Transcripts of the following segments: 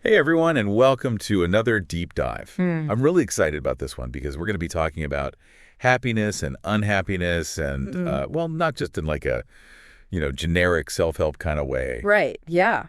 Hey everyone, and welcome to another deep dive. Hmm. I'm really excited about this one because we're going to be talking about happiness and unhappiness and, Mm. well, not just in like a, generic self-help kind of way. Right. Yeah.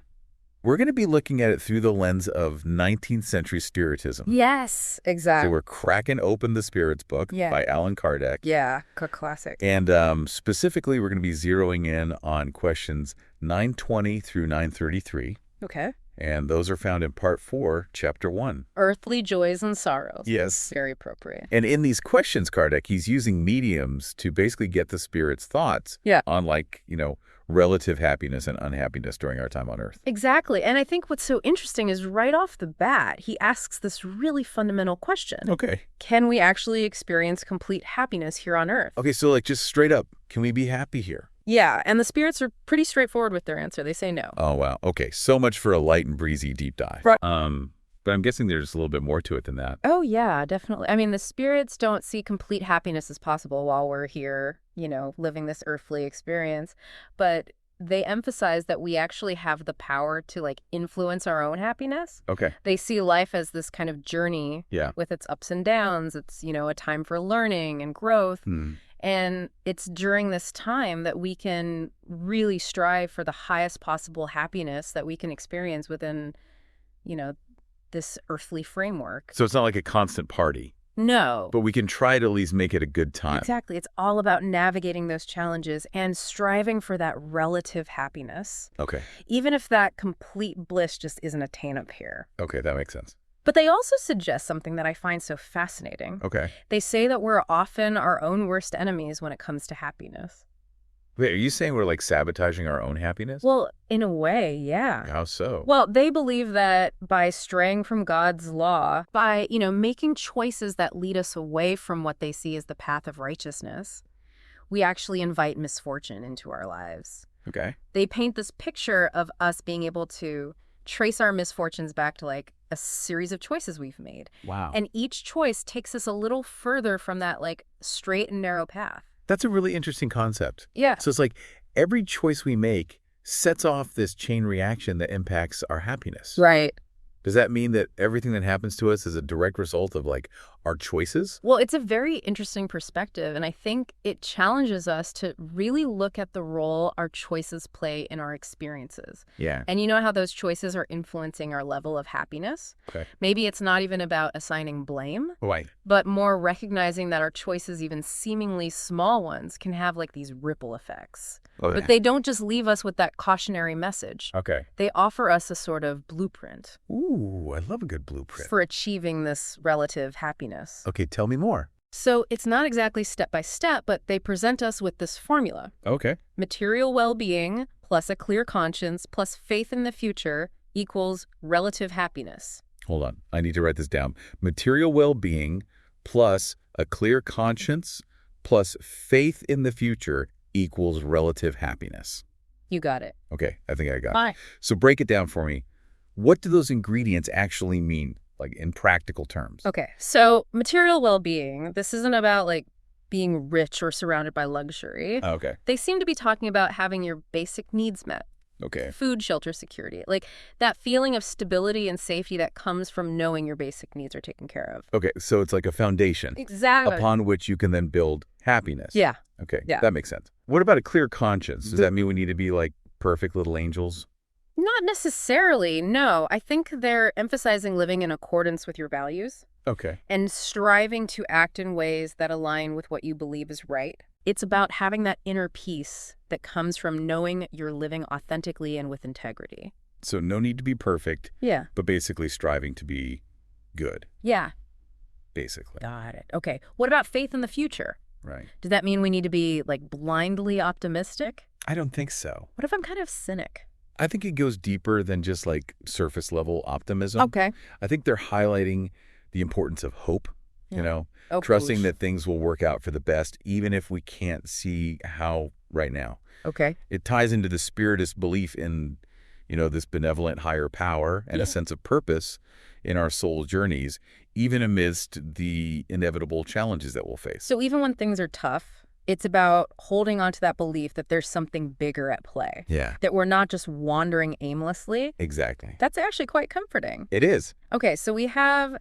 We're going to be looking at it through the lens of 19th century Spiritism. Yes. So Exact. we're cracking open the Spirits book Yeah. by Allan Kardec. Yeah. Classic. And specifically, we're going to be zeroing in on questions 920 through 933. Okay. And those are found in Part 4, Chapter 1. Earthly joys and sorrows. Yes. Very appropriate. And in these questions, Kardec, he's using mediums to basically get the spirit's thoughts on, relative happiness and unhappiness during our time on Earth. Exactly. And I think what's so interesting is right off the bat, he asks this really fundamental question. Okay. Can we actually experience complete happiness here on Earth? Okay, so just straight up, can we be happy here? Yeah. And the spirits are pretty straightforward with their answer. They say no. Oh, wow. Okay, so much for a light and breezy deep dive. Right. But I'm guessing there's a little bit more to it than that. Oh, yeah, definitely. I mean, the spirits don't see complete happiness as possible while we're here, living this earthly experience. But they emphasize that we actually have the power to, influence our own happiness. Okay. They see life as this kind of journey with its ups and downs. It's, a time for learning and growth. And it's during this time that we can really strive for the highest possible happiness that we can experience within, this earthly framework. So it's not like a constant party. No. But we can try to at least make it a good time. Exactly. It's all about navigating those challenges and striving for that relative happiness. Okay. Even if that complete bliss just isn't attainable here. Okay, that makes sense. But they also suggest something that I find so fascinating. Okay. They say that we're often our own worst enemies when it comes to happiness. Wait, are you saying we're sabotaging our own happiness? Well, in a way, yeah. How so? Well, they believe that by straying from God's law, by, making choices that lead us away from what they see as the path of righteousness, we actually invite misfortune into our lives. Okay. They paint this picture of us being able to trace our misfortunes back to a series of choices we've made. Wow. And each choice takes us a little further from that straight and narrow path. That's a really interesting concept. Yeah. So it's every choice we make sets off this chain reaction that impacts our happiness. Right. Does that mean that everything that happens to us is a direct result of our choices? Well, it's a very interesting perspective, and I think it challenges us to really look at the role our choices play in our experiences. Yeah. And you know how those choices are influencing our level of happiness? Okay. Maybe it's not even about assigning blame, Right. but more recognizing that our choices, even seemingly small ones, can have these ripple effects. Oh, But they don't just leave us with that cautionary message. Okay. They offer us a sort of blueprint Ooh, I love a good blueprint. for achieving this relative happiness. Okay, tell me more. So it's not exactly step by step, but they present us with this formula. Okay. Material well-being plus a clear conscience plus faith in the future equals relative happiness. Hold on. I need to write this down. Material well-being plus a clear conscience plus faith in the future equals relative happiness. You got it. Okay, I think I got it. Bye. So break it down for me. What do those ingredients actually mean, in practical terms? Okay, so material well-being, this isn't about being rich or surrounded by luxury. Okay. They seem to be talking about having your basic needs met. Okay. Food, shelter, security. That feeling of stability and safety that comes from knowing your basic needs are taken care of. Okay, so it's like a foundation Exactly. upon which you can then build happiness. Yeah. Okay, Yeah. that makes sense. What about a clear conscience? Does that mean we need to be perfect little angels? Not necessarily, no. I think they're emphasizing living in accordance with your values Okay. and striving to act in ways that align with what you believe is right. It's about having that inner peace that comes from knowing you're living authentically and with integrity. So no need to be perfect, Yeah. but basically striving to be good, Yeah. basically. Got it. Okay. What about faith in the future? Right. Does that mean we need to be blindly optimistic? I don't think so. What if I'm kind of cynic? I think it goes deeper than just surface level optimism. Okay. I think they're highlighting the importance of hope, Oh, trusting poosh. that things will work out for the best, even if we can't see how right now. Okay. It ties into the Spiritist belief in, this benevolent higher power and a sense of purpose in our soul journeys, even amidst the inevitable challenges that we'll face. So even when things are tough, It's about holding on to that belief that there's something bigger at play. Yeah. That we're not just wandering aimlessly. Exactly. That's actually quite comforting. It is. Okay, so we have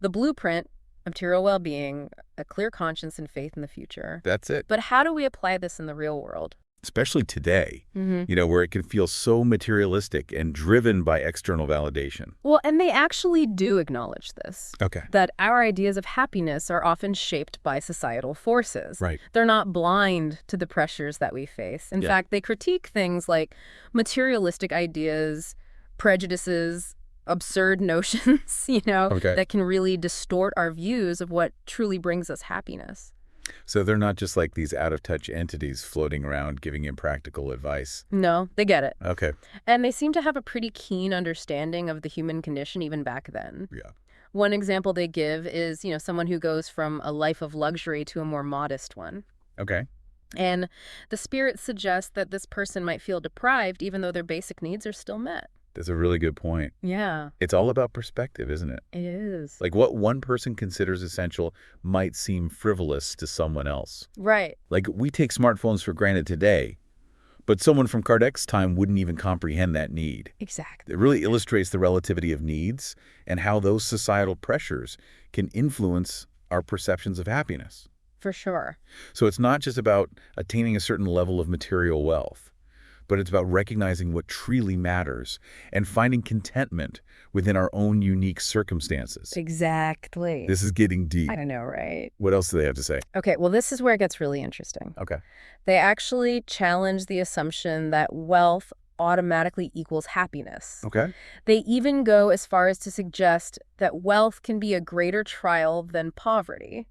the blueprint, material well-being, a clear conscience, and faith in the future. That's it. But how do we apply this in the real world? Especially today, where it can feel so materialistic and driven by external validation. Well, and they actually do acknowledge this. Okay. That our ideas of happiness are often shaped by societal forces. Right. They're not blind to the pressures that we face. In fact, they critique things like materialistic ideas, prejudices, absurd notions, that can really distort our views of what truly brings us happiness. So they're not just like these out-of-touch entities floating around giving impractical advice. No, they get it. Okay. And they seem to have a pretty keen understanding of the human condition even back then. Yeah. One example they give is, someone who goes from a life of luxury to a more modest one. Okay. And the spirit suggests that this person might feel deprived even though their basic needs are still met. That's a really good point. Yeah. It's all about perspective, isn't it? It is. Like what one person considers essential might seem frivolous to someone else. Right. Like we take smartphones for granted today, but someone from Kardec's time wouldn't even comprehend that need. Exactly. It really illustrates the relativity of needs and how those societal pressures can influence our perceptions of happiness. For sure. So it's not just about attaining a certain level of material wealth, but it's about recognizing what truly matters and finding contentment within our own unique circumstances. Exactly. This is getting deep. I don't know, right? What else do they have to say? Okay, well, this is where it gets really interesting. Okay. They actually challenge the assumption that wealth automatically equals happiness. Okay. They even go as far as to suggest that wealth can be a greater trial than poverty.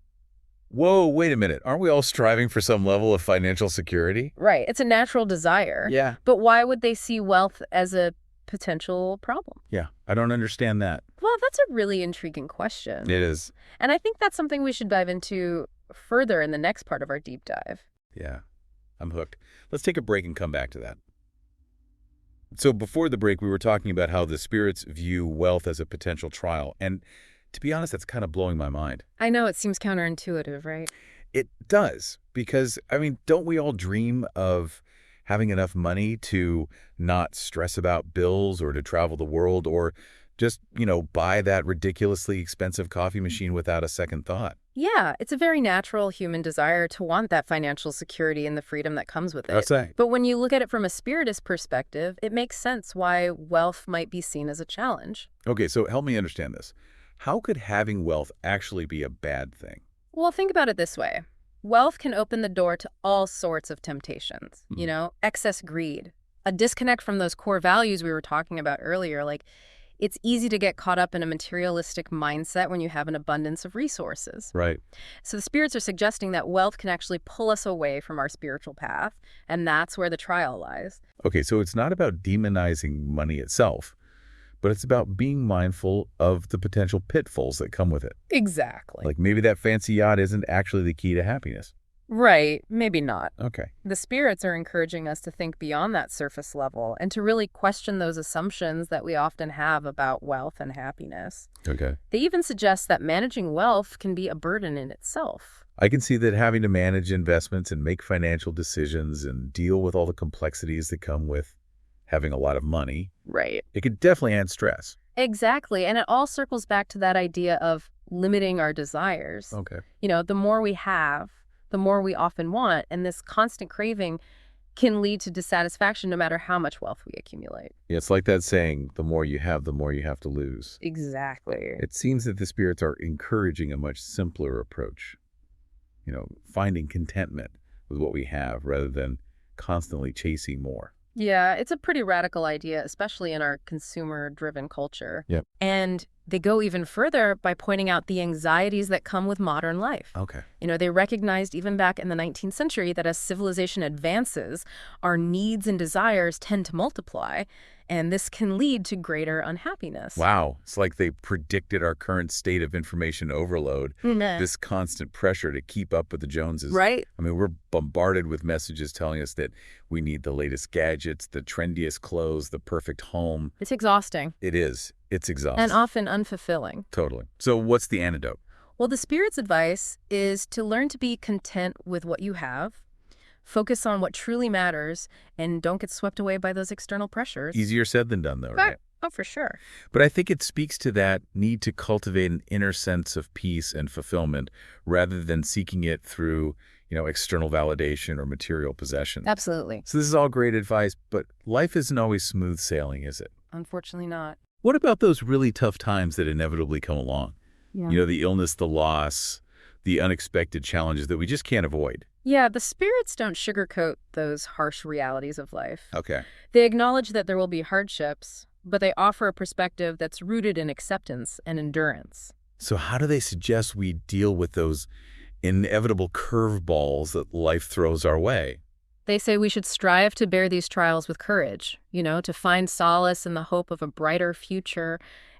Whoa, wait a minute. Aren't we all striving for some level of financial security? Right. It's a natural desire. Yeah. But why would they see wealth as a potential problem? Yeah, I don't understand that. Well, that's a really intriguing question. It is. And I think that's something we should dive into further in the next part of our deep dive. Yeah, I'm hooked. Let's take a break and come back to that. So before the break, we were talking about how the spirits view wealth as a potential trial. And to be honest, that's kind of blowing my mind. I know it seems counterintuitive, right? It does, because, don't we all dream of having enough money to not stress about bills or to travel the world or just, buy that ridiculously expensive coffee machine without a second thought? Yeah, it's a very natural human desire to want that financial security and the freedom that comes with it. That's right. But when you look at it from a spiritist perspective, it makes sense why wealth might be seen as a challenge. Okay, so help me understand this. How could having wealth actually be a bad thing? Well, think about it this way. Wealth can open the door to all sorts of temptations, excess greed, a disconnect from those core values we were talking about earlier. Like, it's easy to get caught up in a materialistic mindset when you have an abundance of resources. Right. So the spirits are suggesting that wealth can actually pull us away from our spiritual path, and that's where the trial lies. Okay, so it's not about demonizing money itself, but it's about being mindful of the potential pitfalls that come with it. Exactly. Like maybe that fancy yacht isn't actually the key to happiness. Right. Maybe not. Okay. The spirits are encouraging us to think beyond that surface level and to really question those assumptions that we often have about wealth and happiness. Okay. They even suggest that managing wealth can be a burden in itself. I can see that having to manage investments and make financial decisions and deal with all the complexities that come with having a lot of money. Right. It could definitely add stress. Exactly. And it all circles back to that idea of limiting our desires. Okay. The more we have, the more we often want. And this constant craving can lead to dissatisfaction no matter how much wealth we accumulate. Yeah, it's like that saying, the more you have to lose. Exactly. It seems that the spirits are encouraging a much simpler approach. Finding contentment with what we have rather than constantly chasing more. Yeah, it's a pretty radical idea, especially in our consumer-driven culture. Yep. And they go even further by pointing out the anxieties that come with modern life. Okay. They recognized even back in the 19th century that as civilization advances, our needs and desires tend to multiply, and this can lead to greater unhappiness. Wow. It's like they predicted our current state of information overload, this constant pressure to keep up with the Joneses. Right. We're bombarded with messages telling us that we need the latest gadgets, the trendiest clothes, the perfect home. It's exhausting. It is. It's exhausting. And often unfulfilling. Totally. So what's the antidote? Well, the Spirit's advice is to learn to be content with what you have, focus on what truly matters, and don't get swept away by those external pressures. Easier said than done, though, right? Oh, for sure. But I think it speaks to that need to cultivate an inner sense of peace and fulfillment rather than seeking it through, external validation or material possessions. Absolutely. So this is all great advice, but life isn't always smooth sailing, is it? Unfortunately not. What about those really tough times that inevitably come along? Yeah. The illness, the loss, the unexpected challenges that we just can't avoid. Yeah, the spirits don't sugarcoat those harsh realities of life. Okay. They acknowledge that there will be hardships, but they offer a perspective that's rooted in acceptance and endurance. So how do they suggest we deal with those inevitable curveballs that life throws our way? They say we should strive to bear these trials with courage, to find solace in the hope of a brighter future,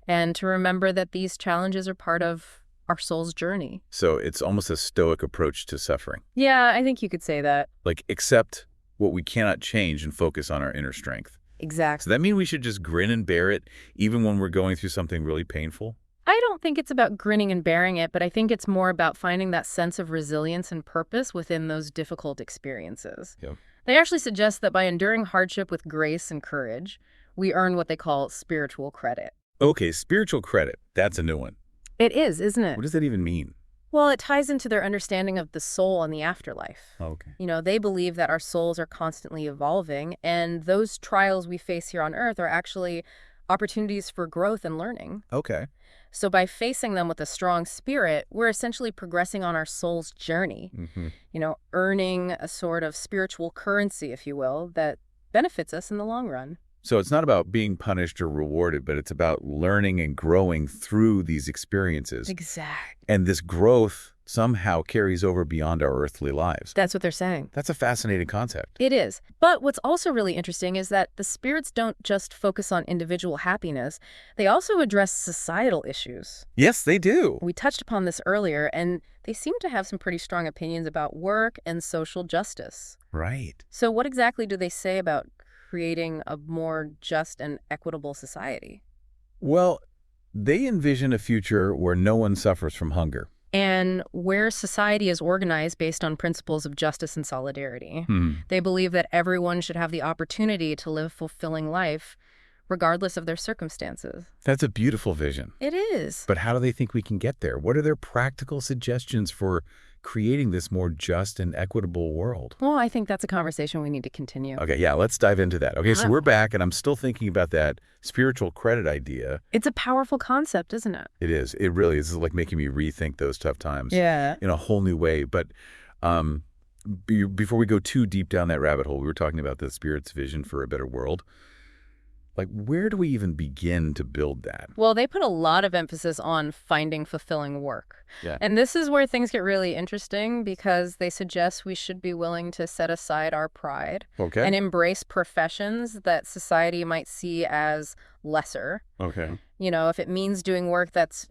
and to remember that these challenges are part of our soul's journey. So it's almost a stoic approach to suffering. Yeah, I think you could say that. Like accept what we cannot change and focus on our inner strength. Exactly. So that mean we should just grin and bear it even when we're going through something really painful? I don't think it's about grinning and bearing it, but I think it's more about finding that sense of resilience and purpose within those difficult experiences. Yep. They actually suggest that by enduring hardship with grace and courage, we earn what they call spiritual credit. Okay, spiritual credit. That's a new one. It is, isn't it? What does that even mean? Well, it ties into their understanding of the soul and the afterlife. Okay. They believe that our souls are constantly evolving, and those trials we face here on Earth are actually opportunities for growth and learning. Okay. So by facing them with a strong spirit, we're essentially progressing on our soul's journey, earning a sort of spiritual currency, if you will, that benefits us in the long run. So it's not about being punished or rewarded, but it's about learning and growing through these experiences. Exactly. And this growth somehow carries over beyond our earthly lives. That's what they're saying. That's a fascinating concept. It is. But what's also really interesting is that the spirits don't just focus on individual happiness. They also address societal issues. Yes, they do. We touched upon this earlier, and they seem to have some pretty strong opinions about work and social justice. Right. So what exactly do they say about creating a more just and equitable society? Well, they envision a future where no one suffers from hunger. And where society is organized based on principles of justice and solidarity. They believe that everyone should have the opportunity to live a fulfilling life, regardless of their circumstances. That's a beautiful vision. It is. But how do they think we can get there? What are their practical suggestions for creating this more just and equitable world? Well, I think that's a conversation we need to continue. Okay, yeah, let's dive into that. Okay, so we're back, and I'm still thinking about that spiritual credit idea. It's a powerful concept, isn't it? It is. It really is. It's like making me rethink those tough times in a whole new way. But before we go too deep down that rabbit hole, we were talking about the Spirit's vision for a better world. Like, where do we even begin to build that? Well, they put a lot of emphasis on finding fulfilling work. Yeah. And this is where things get really interesting because they suggest we should be willing to set aside our pride and embrace professions that society might see as lesser. Okay. If it means doing work that's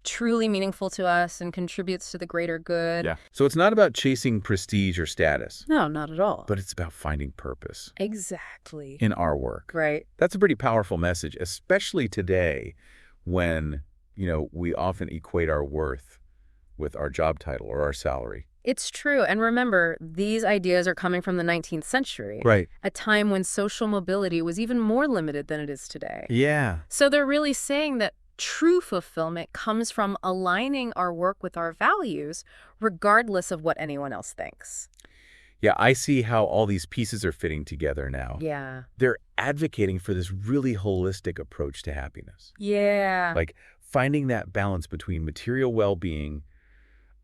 truly meaningful to us and contributes to the greater good. Yeah. So it's not about chasing prestige or status. No, not at all. But it's about finding purpose. Exactly. In our work. Right. That's a pretty powerful message, especially today when, we often equate our worth with our job title or our salary. It's true. And remember, these ideas are coming from the 19th century. Right. A time when social mobility was even more limited than it is today. Yeah. So they're really saying that true fulfillment comes from aligning our work with our values, regardless of what anyone else thinks. Yeah, I see how all these pieces are fitting together now. Yeah. They're advocating for this really holistic approach to happiness. Yeah. Like finding that balance between material well-being,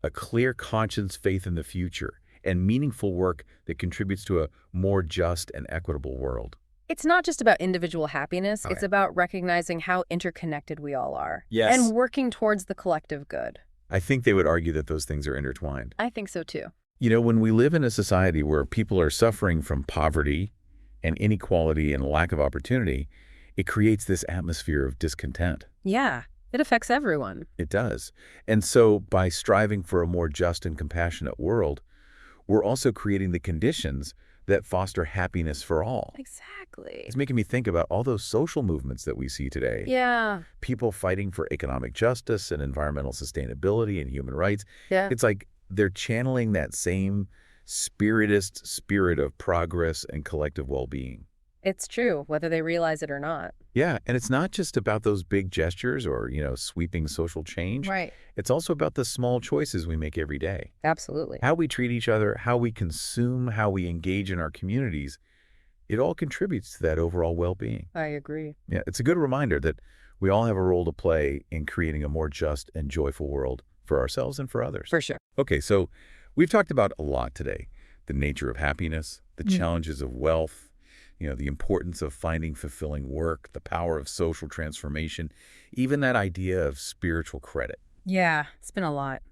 a clear conscience, faith in the future, and meaningful work that contributes to a more just and equitable world. It's not just about individual happiness. Okay. It's about recognizing how interconnected we all are. Yes. And working towards the collective good. I think they would argue that those things are intertwined. I think so, too. When we live in a society where people are suffering from poverty and inequality and lack of opportunity, it creates this atmosphere of discontent. Yeah. It affects everyone. It does. And so by striving for a more just and compassionate world, we're also creating the conditions that foster happiness for all. Exactly. It's making me think about all those social movements that we see today. Yeah. People fighting for economic justice and environmental sustainability and human rights. Yeah. It's like they're channeling that same spiritist spirit of progress and collective well-being. It's true, whether they realize it or not. Yeah, and it's not just about those big gestures or, sweeping social change. Right. It's also about the small choices we make every day. Absolutely. How we treat each other, how we consume, how we engage in our communities, it all contributes to that overall well-being. I agree. Yeah, it's a good reminder that we all have a role to play in creating a more just and joyful world for ourselves and for others. For sure. Okay, so we've talked about a lot today. The nature of happiness, the challenges of wealth, the importance of finding fulfilling work, the power of social transformation, even that idea of spiritual credit. Yeah, it's been a lot.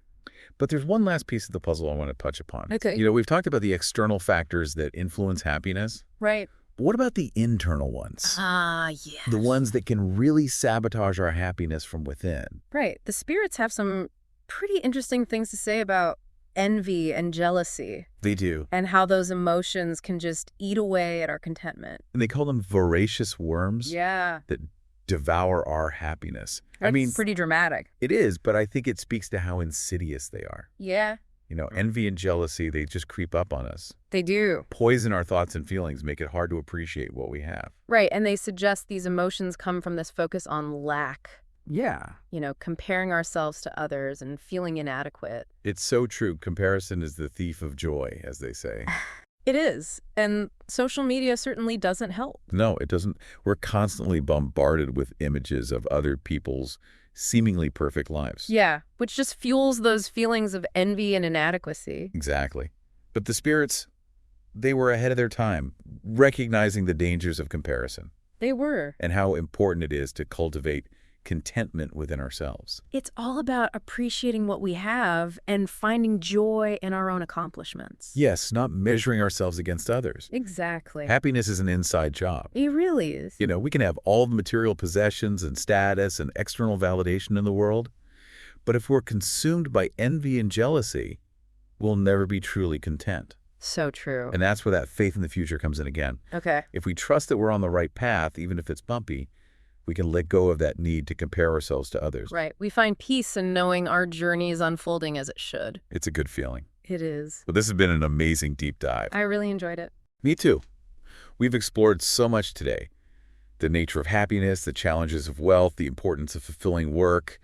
But there's one last piece of the puzzle I want to touch upon. Okay. We've talked about the external factors that influence happiness. Right. But what about the internal ones? Yes. The ones that can really sabotage our happiness from within. Right. The spirits have some pretty interesting things to say about envy and jealousy. They do. And how those emotions can just eat away at our contentment. And they call them voracious worms. Yeah. That devour our happiness. That's pretty dramatic. It is, but I think it speaks to how insidious they are. Yeah. Envy and jealousy, they just creep up on us. They do. Poison our thoughts and feelings, make it hard to appreciate what we have. Right, and they suggest these emotions come from this focus on lack. Yeah. Comparing ourselves to others and feeling inadequate. It's so true. Comparison is the thief of joy, as they say. It is. And social media certainly doesn't help. No, it doesn't. We're constantly bombarded with images of other people's seemingly perfect lives. Yeah, which just fuels those feelings of envy and inadequacy. Exactly. But the spirits, they were ahead of their time, recognizing the dangers of comparison. They were. And how important it is to cultivate contentment within ourselves. It's all about appreciating what we have and finding joy in our own accomplishments. Yes, not measuring ourselves against others. Exactly. Happiness is an inside job. It really is. We can have all the material possessions and status and external validation in the world, but if we're consumed by envy and jealousy, we'll never be truly content. So true. And that's where that faith in the future comes in again. Okay. If we trust that we're on the right path, even if it's bumpy, we can let go of that need to compare ourselves to others. Right. We find peace in knowing our journey is unfolding as it should. It's a good feeling. It is. Well, this has been an amazing deep dive. I really enjoyed it. Me too. We've explored so much today. The nature of happiness, the challenges of wealth, the importance of fulfilling work,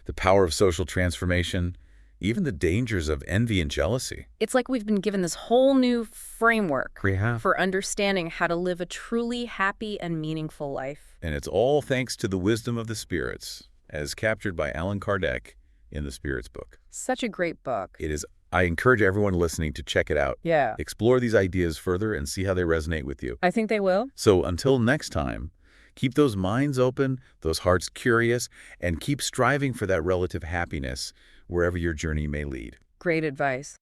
the power of social transformation, even the dangers of envy and jealousy. It's like we've been given this whole new framework Yeah. for understanding how to live a truly happy and meaningful life. And it's all thanks to the wisdom of the spirits, as captured by Allan Kardec in the Spirits book. Such a great book. It is. I encourage everyone listening to check it out. Yeah. Explore these ideas further and see how they resonate with you. I think they will. So until next time, keep those minds open, those hearts curious, and keep striving for that relative happiness wherever your journey may lead. Great advice.